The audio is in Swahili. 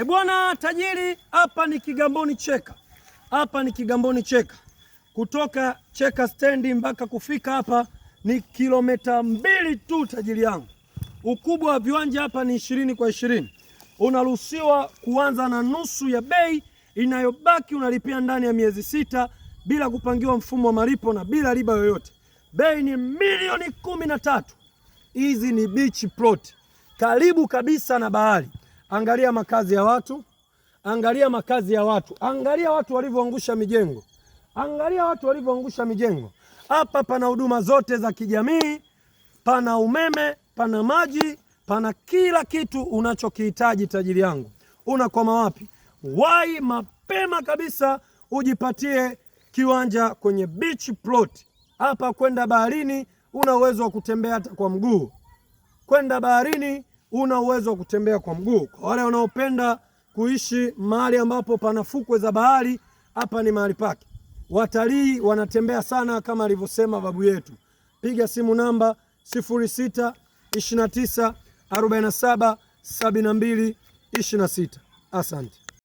Bwana tajiri, hapa ni Kigamboni Cheka. Hapa ni Kigamboni Cheka. Kutoka Cheka stendi mpaka kufika hapa ni kilomita 2 tu tajiri yangu. Ukubwa wa viwanja hapa ni 20 kwa 20. Unaruhusiwa kuanza na nusu ya bei, inayobaki unalipia ndani ya miezi 6 bila kupangiwa mfumo wa malipo na bila riba yoyote. Bei ni milioni 13. Hizi ni beach plot. Karibu kabisa na bahari. Angalia makazi ya watu, angalia makazi ya watu, angalia watu walivyoangusha mijengo, angalia watu walivyoangusha mijengo. Hapa pana huduma zote za kijamii, pana umeme, pana maji, pana kila kitu unachokihitaji tajiri yangu. Unakwama wapi? Wahi mapema kabisa ujipatie kiwanja kwenye beach plot. Hapa kwenda baharini una uwezo wa kutembea hata kwa mguu. Kwenda baharini una uwezo wa kutembea kwa mguu. Kwa wale wanaopenda kuishi mahali ambapo pana fukwe za bahari, hapa ni mahali pake. Watalii wanatembea sana kama alivyosema babu yetu. Piga simu namba 06 29 47 72 26. Asante.